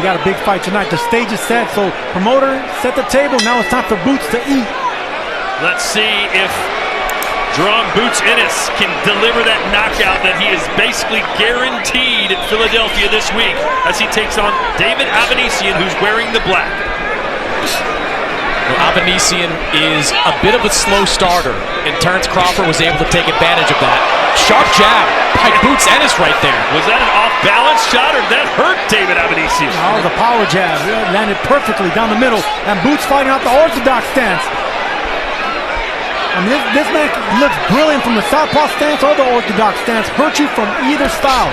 we got a big fight tonight. The stage is set, so promoter, set the table. Now it's time for Boots to eat. Let's see if Jaron Boots Ennis can deliver that knockout that he is basically guaranteed at Philadelphia this week as he takes on David Avanesyan, who's wearing the black. Well, Avanesyan is a bit of a slow starter, and Terrence Crawford was able to take advantage of that. Sharp jab by Boots Ennis right there. Was that an off-balance shot, or did that hurt David Avanesyan? That was a power jab. It landed perfectly down the middle, and Boots fighting out the orthodox stance. I mean, this man looks brilliant from the southpaw stance or the orthodox stance. Hurt you from either style.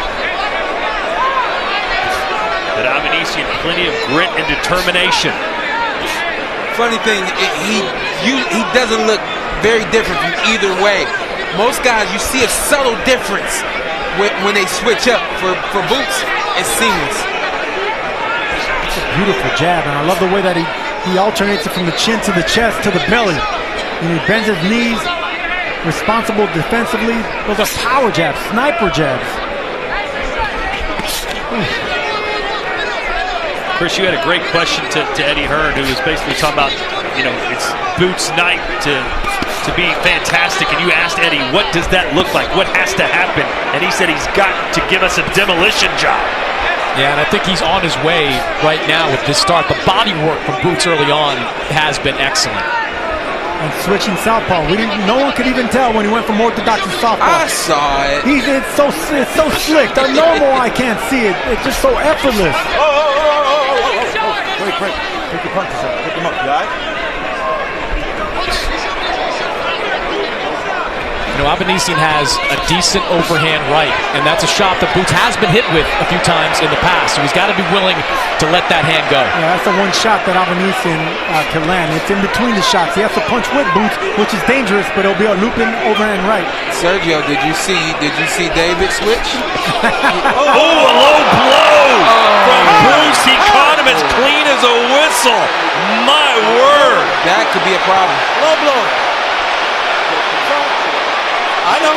But Avanesyan, plenty of grit and determination. Funny thing, he doesn't look very different from either way. Most guys, you see a subtle difference when they switch up. For Boots, it's seamless. It's a beautiful jab, and I love the way that he alternates it from the chin to the chest to the belly. And he bends his knees, responsible defensively. Those are power jabs, sniper jabs. Chris, you had a great question to Eddie Hearn, who was basically talking about, you know, it's Boots' night to be fantastic. And you asked Eddie, what does that look like? What has to happen? And he said he's got to give us a demolition job. Yeah, and I think he's on his way right now with this start. The body work from Boots early on has been excellent. And switching southpaw, no one could even tell when he went from orthodox to southpaw. I saw it. It's so slick. The normal eye can't see it. It's just so effortless. Break. Take your punches up. Pick them up, you all right? You know, Avanesyan has a decent overhand right, and that's a shot that Boots has been hit with a few times in the past, so he's got to be willing to let that hand go. Yeah, that's the one shot that Avanesyan can land. It's in between the shots. He has to punch with Boots, which is dangerous, but it'll be a looping overhand right. Sergio, did you see David switch? Oh, a low blow from Boots. He caught him as clean as a whistle. My word. That could be a problem. Low blow. I know.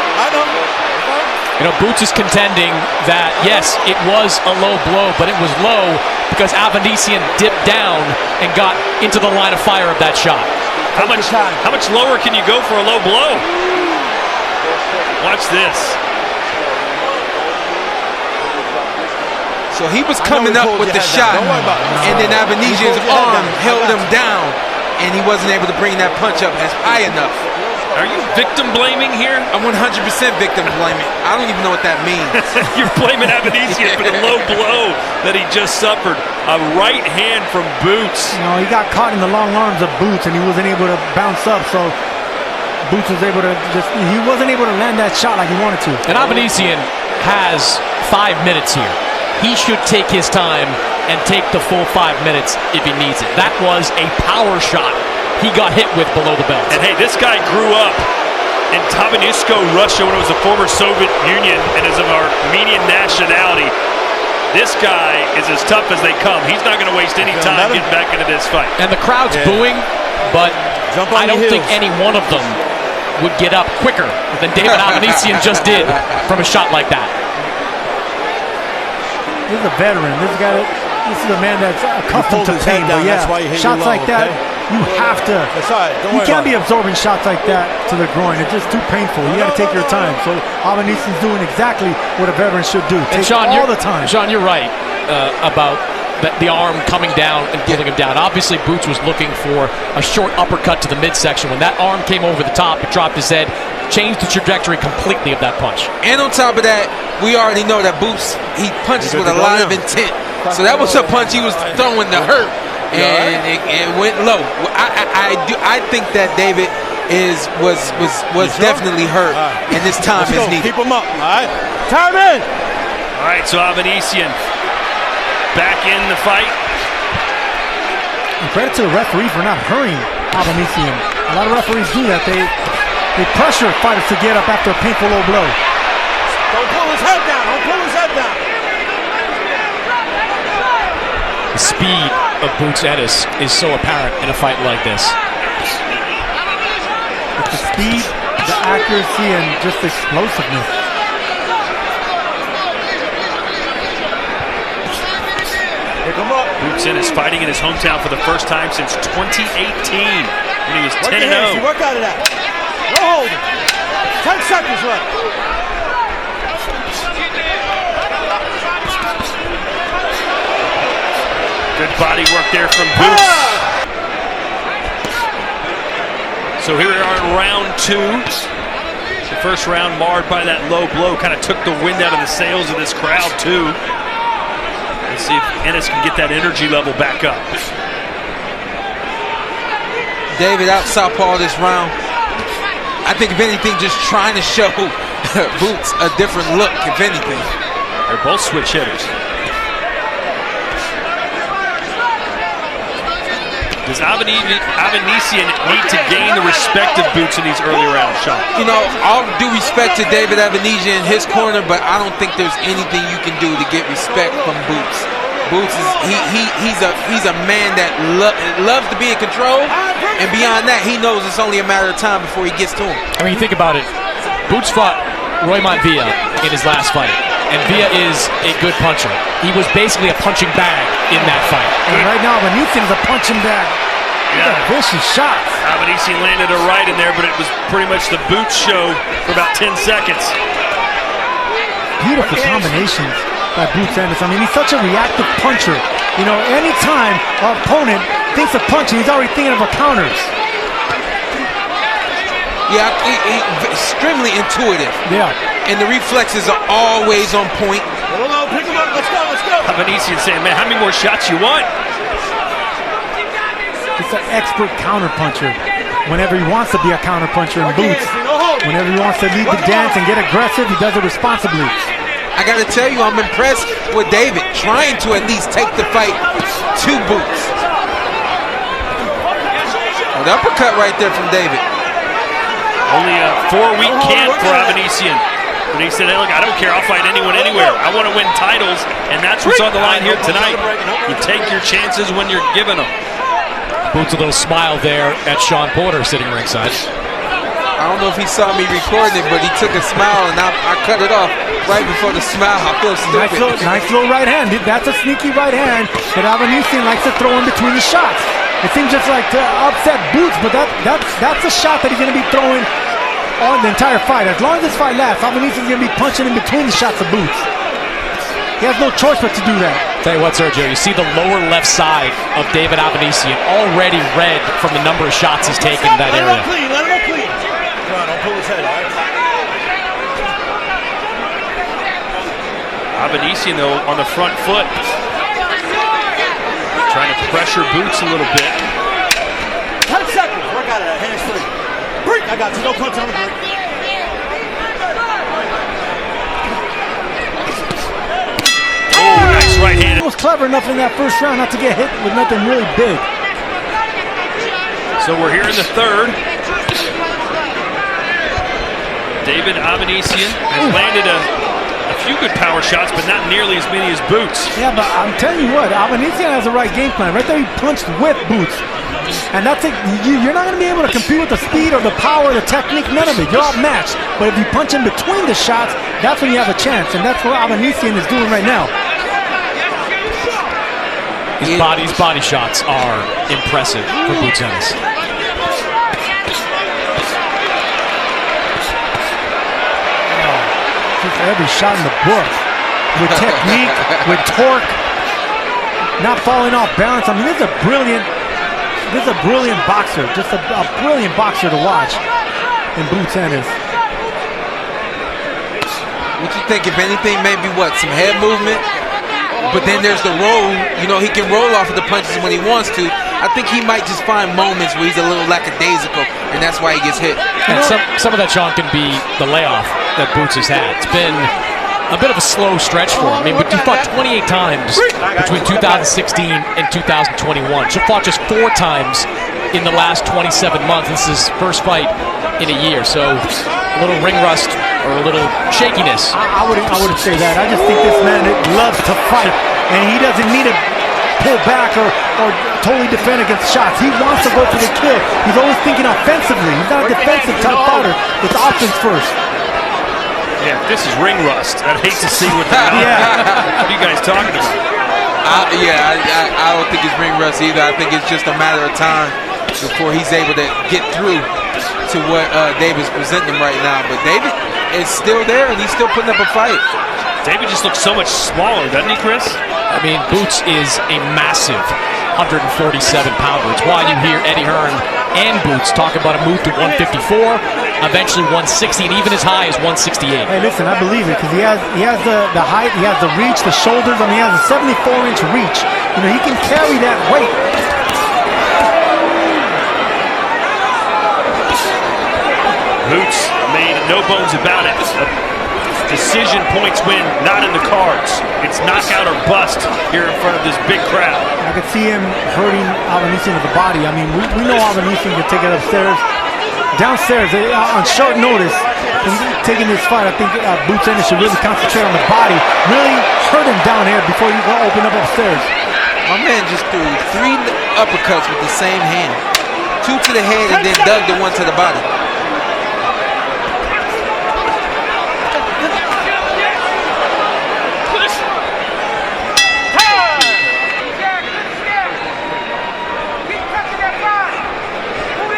You know, Boots is contending that, yes, it was a low blow, but it was low because Avanesyan dipped down and got into the line of fire of that shot. How much lower can you go for a low blow? Watch this. So he was coming up with the shot, and then Avanesyan's arm held him down, and he wasn't able to bring that punch up as high enough. Are you victim blaming here? I'm 100% victim blaming. I don't even know what that means. You're blaming Avanesyan for the low blow that he just suffered. A right hand from Boots. You know, he got caught in the long arms of Boots, and he wasn't able to bounce up, so Boots was able to he wasn't able to land that shot like he wanted to. And Avanesyan has 5 minutes here. He should take his time and take the full 5 minutes if he needs it. That was a power shot he got hit with below the belt. And hey, this guy grew up in Tavanivsko, Russia, when it was a former Soviet Union, and is of Armenian nationality. This guy is as tough as they come. He's not going to waste any time getting back into this fight. And the crowd's booing, but I don't think any one of them would get up quicker than David Avanesyan just did from a shot like that. This is a veteran. This is a man that's accustomed to pain. But yeah, shots like that, you have to. You can't be absorbing shots like that to the groin. It's just too painful. You got to take your time. So Avanesyan's doing exactly what a veteran should do. Take all the time. Sean, you're right about the arm coming down and pulling him down. Obviously, Boots was looking for a short uppercut to the midsection. When that arm came over the top, it dropped his head, changed the trajectory completely of that punch. And on top of that, we already know that Boots, he punches with a lot of intent. So that was a punch he was throwing to hurt, and it went low. I think that David was definitely hurt, and this time is needed. Keep him up, all right? Time in! All right, so Avanesyan back in the fight. And credit to the referee for not hurrying Avanesyan. A lot of referees do that. They pressure fighters to get up after a painful low blow. Don't pull his head down. Don't pull his head down. The speed of Boots Ennis is so apparent in a fight like this. It's the speed, the accuracy, and just the explosiveness. Pick him up. Boots Ennis fighting in his hometown for the first time since 2018 when he was 10-0. Work out of that. No holding. 10 seconds left. Good body work there from Boots. So here we are in round 2. The first round marred by that low blow, kind of took the wind out of the sails of this crowd too. Let's see if Ennis can get that energy level back up. David out southpaw this round. I think if anything, just trying to show Boots a different look, if anything. They're both switch hitters. Does Avanesyan need to gain the respect of Boots in these early rounds, Sean? You know, all due respect to David Avanesyan in his corner, but I don't think there's anything you can do to get respect from Boots. Boots is he's a man that loves to be in control, and beyond that, he knows it's only a matter of time before he gets to him. I mean, you think about it. Boots fought Roy Montevilla in his last fight, and Villa is a good puncher. He was basically a punching bag in that fight. And right now, Avanesyan is a punching bag. Yeah, vicious shots. Avanesyan landed a right in there, but it was pretty much the Boots show for about 10 seconds. Beautiful combinations by Boots Ennis. I mean, he's such a reactive puncher. You know, anytime our opponent thinks of punching, he's already thinking of a counters. Yeah, extremely intuitive. Yeah. And the reflexes are always on point. Pick him up. Let's go. Let's go. Avanesyan saying, man, how many more shots you want? He's an expert counter puncher. Whenever he wants to be a counter puncher in Boots, whenever he wants to lead the dance and get aggressive, he does it responsibly. I got to tell you, I'm impressed with David trying to at least take the fight to Boots. An uppercut right there from David. Only a 4-week camp for Avanesyan. But he said, hey, look, I don't care. I'll fight anyone, anywhere. I want to win titles, and that's what's on the line here tonight. You take your chances when you're given them. Boots a little smile there at Sean Porter sitting ringside. I don't know if he saw me recording it, but he took a smile, and I cut it off right before the smile. I feel stupid. Nice little right hand. That's a sneaky right hand that Avanesyan likes to throw in between the shots. It seems just like to upset Boots, but that's a shot that he's going to be throwing on the entire fight. As long as this fight lasts, Avanesyan's going to be punching in between the shots of Boots. He has no choice but to do that. Tell you what, Sergio, you see the lower left side of David Avanesyan already red from the number of shots he's taken in that area. Let him clean. Come on, don't pull his head, all right? Avanesyan, though, on the front foot. Trying to pressure Boots a little bit. 10 seconds. Work out of that. Hands free. Break. I got you. No punch on the break. Oh, nice right hand. He was clever enough in that first round not to get hit with nothing really big. So we're here in the third. David Avanesyan has landed a few good power shots, but not nearly as many as Boots. Yeah, but I'm telling you what, Avanesyan has the right game plan. Right there, he punched with Boots. And that's it. You're not going to be able to compete with the speed or the power or the technique, none of it. You're outmatched. But if you punch in between the shots, that's when you have a chance. And that's what Avanesyan is doing right now. His body shots are impressive for Boots Ennis. Just every shot in the book. With technique, with torque, not falling off balance. I mean, this is a brilliant boxer. Just a brilliant boxer to watch in Boots Ennis. What you think, if anything, maybe what, some head movement? But then there's the roll. You know, he can roll off of the punches when he wants to. I think he might just find moments where he's a little lackadaisical, and that's why he gets hit. And some of that, Sean, can be the layoff that Boots has had. It's been a bit of a slow stretch for him. I mean, but he fought 28 times between 2016 and 2021. So fought just 4 times in the last 27 months. This is his first fight in a year. So a little ring rust or a little shakiness. I wouldn't say that. I just think this man loves to fight, and he doesn't need to pull back or totally defend against shots. He wants to go for the kill. He's always thinking offensively. He's not a defensive type fighter. It's offense first. Yeah, this is ring rust. I'd hate to see what are you guys talking about? I would think it's ring rust either. I think it's just a matter of time before he's able to get through to what David's presenting him right now. But David is still there, and he's still putting up a fight. David just looks so much smaller, doesn't he, Chris? I mean, Boots is a massive 147-pounder. It's why you hear Eddie Hearn and Boots talk about a move to 154, eventually 160, and even as high as 168. Hey, listen, I believe it because he has the height, he has the reach, the shoulders. I mean, he has a 74-inch reach. You know, he can carry that weight. Boots made no bones about it. Decision points win, not in the cards. It's knockout or bust here in front of this big crowd. I could see him hurting Avanesyan with the body. I mean, we know Avanesyan can take it upstairs. Downstairs, on short notice, taking this fight, I think Boots Ennis should really concentrate on the body, really hurt him down here before you go open up upstairs. My man just threw 3 uppercuts with the same hand. 2 to the head and then dug the 1 to the body.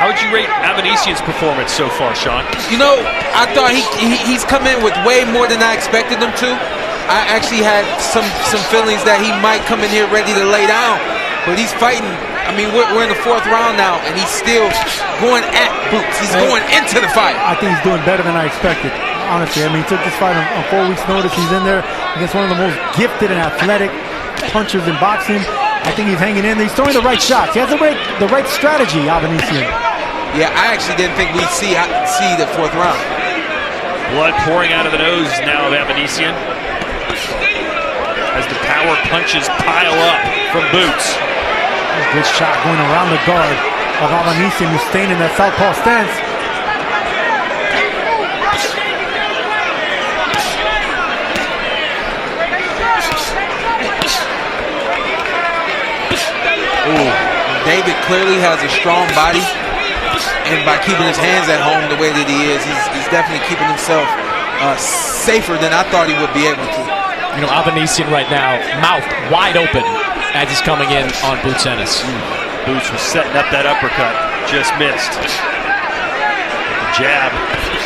How would you rate Avanesyan's performance so far, Sean? You know, I thought he's come in with way more than I expected him to. I actually had some feelings that he might come in here ready to lay down, but he's fighting. I mean, we're in the 4th round now, and he's still going at Boots. He's going into the fight. I think he's doing better than I expected, honestly. I mean, he took this fight on 4 weeks' notice. He's in there against one of the most gifted and athletic punchers in boxing. I think he's hanging in there. He's throwing the right shots. He has the right strategy, Avanesyan. Yeah, I actually didn't think we'd see the 4th round. Blood pouring out of the nose now of Avanesyan as the power punches pile up from Boots. Good shot going around the guard of Avanesyan, who's staying in that southpaw stance. Ooh, David clearly has a strong body. And by keeping his hands at home the way that he is, he's definitely keeping himself safer than I thought he would be able to. You know, Avanesyan right now, mouth wide open as he's coming in on Boots Ennis. Boots was setting up that uppercut, just missed. But the jab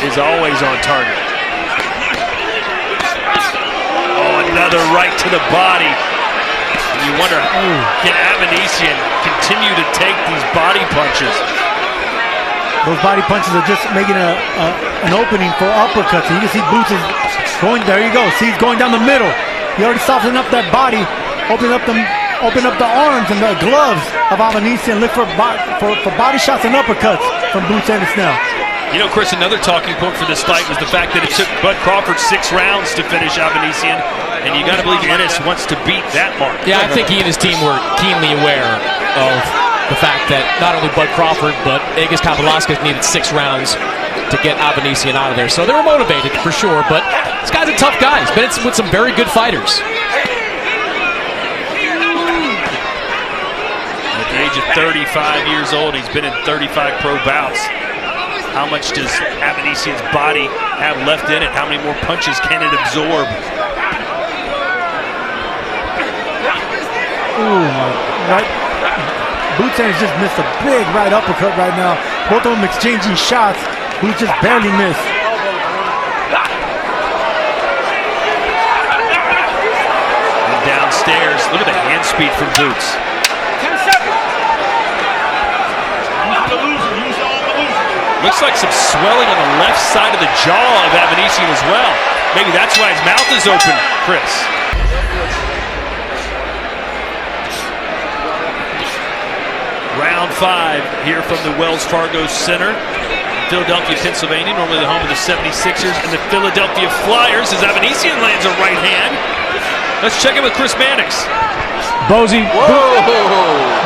is always on target. Oh, another right to the body. And you wonder, can Avanesyan continue to take these body punches? Those body punches are just making an opening for uppercuts. And you can see Boots is going, there you go. See, he's going down the middle. He already softened up that body, open up the arms and the gloves of Avanesyan. Look for body shots and uppercuts from Boots Ennis now. You know, Chris, another talking point for this fight was the fact that it took Bud Crawford 6 rounds to finish Avanesyan, and you got to believe Ennis wants to beat that mark. Yeah, I think he and his team were keenly aware of the fact that not only Bud Crawford, but Egis Kabalaskas needed 6 rounds to get Avanesyan out of there. So they were motivated for sure, but this guy's a tough guy. He's been with some very good fighters. At the age of 35 years old, he's been in 35 pro bouts. How much does Avanesyan's body have left in it? How many more punches can it absorb? Ooh, right. Boots Ennis just missed a big right uppercut right now. Both of them exchanging shots. Boots just barely missed. And downstairs, look at the hand speed from Boots. 10 seconds. Use the loser. Use all the loser. Looks like some swelling on the left side of the jaw of Avanesyan as well. Maybe that's why his mouth is open, Chris. Round 5 here from the Wells Fargo Center, Philadelphia, Pennsylvania, normally the home of the 76ers and the Philadelphia Flyers, as Avanesyan lands a right hand. Let's check in with Chris Mannix. Bozy,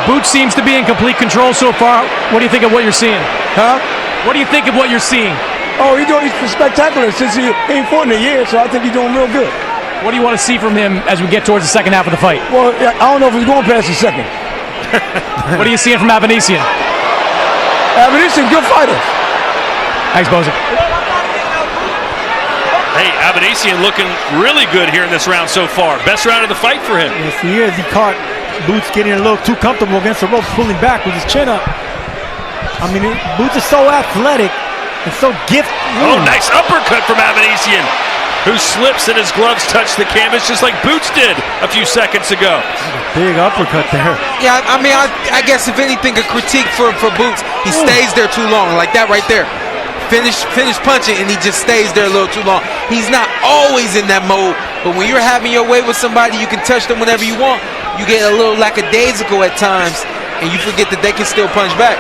Boots seems to be in complete control so far. What do you think of what you're seeing? Huh? What do you think of what you're seeing? Oh, he's spectacular since he ain't fought in a year, so I think he's doing real good. What do you want to see from him as we get towards the second half of the fight? Well, I don't know if he's going past the second. What are you seeing from Avanesyan? Avanesyan, good fighter. Thanks, Bozy. Hey, Avanesyan looking really good here in this round so far. Best round of the fight for him. Yes, he is. He caught Boots getting a little too comfortable against the ropes, pulling back with his chin up. I mean, Boots is so athletic and so gifted. Oh, nice uppercut from Avanesyan, who slips and his gloves touch the canvas just like Boots did a few seconds ago. Big uppercut there. Yeah, I mean, I guess if anything, a critique for Boots, he stays there too long, like that right there. Finish punching, and he just stays there a little too long. He's not always in that mode, but when you're having your way with somebody, you can touch them whenever you want. You get a little lackadaisical at times, and you forget that they can still punch back.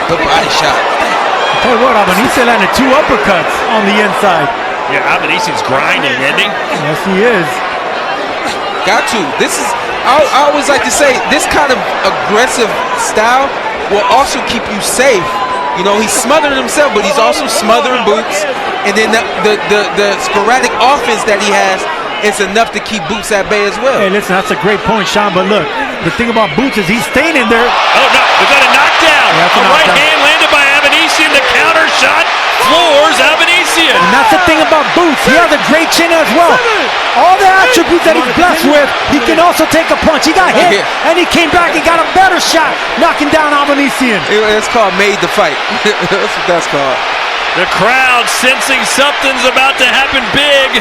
Good body shot. I tell you what, Avanesyan landed 2 uppercuts on the inside. Yeah, Avanesyan's grinding, isn't he? Yes, he is. Got to. This is, I always like to say, this kind of aggressive style will also keep you safe. You know, he's smothering himself, but he's also smothering Boots. And then the sporadic offense that he has is enough to keep Boots at bay as well. Hey, listen, that's a great point, Sean. But look, the thing about Boots is he's staying in there. Oh, no, is that a knockdown? Yeah, a right hand landed by Avanesyan. The counter shot floors Avanesyan. And that's the thing about Boots. He has a great chin as well. All the attributes that he's blessed with, he can also take a punch. He got hit, and he came back and got a better shot, knocking down Avanesyan. It's called made the fight. That's what that's called. The crowd sensing something's about to happen big.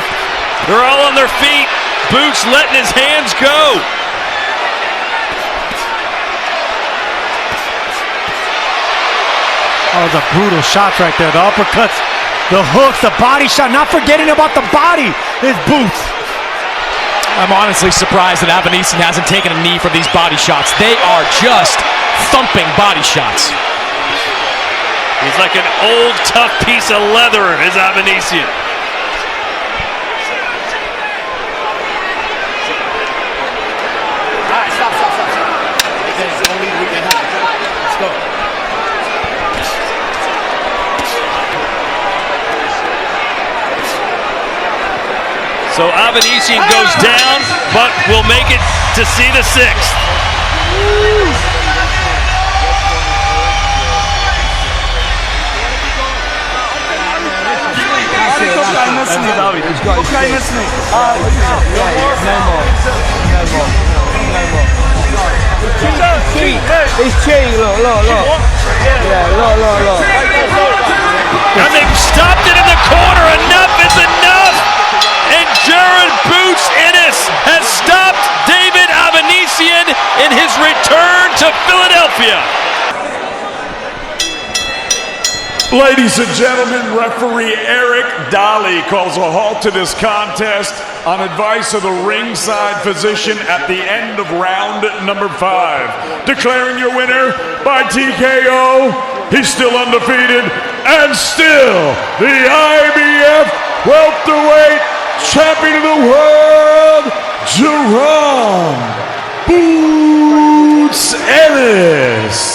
They're all on their feet. Boots letting his hands go. Oh, the brutal shots right there. The uppercuts, the hooks, the body shot. Not forgetting about the body is Boots. I'm honestly surprised that Avanesyan hasn't taken a knee for these body shots. They are just thumping body shots. He's like an old, tough piece of leather, is Avanesyan. All right, stop. Don't leave with your hand. Let's go. So Avanesyan goes down, but will make it to see the 6th. It's cheating, look. Yeah, look. And they've stopped it in the corner. Enough is enough. And Jaron Boots Ennis has stopped David Avanesyan in his return to Philadelphia. Ladies and gentlemen, referee Eric Daly calls a halt to this contest on advice of the ringside physician at the end of round number 5. Declaring your winner by TKO, he's still undefeated and still the IBF Welterweight Champion of the World, Jaron Boots Ennis.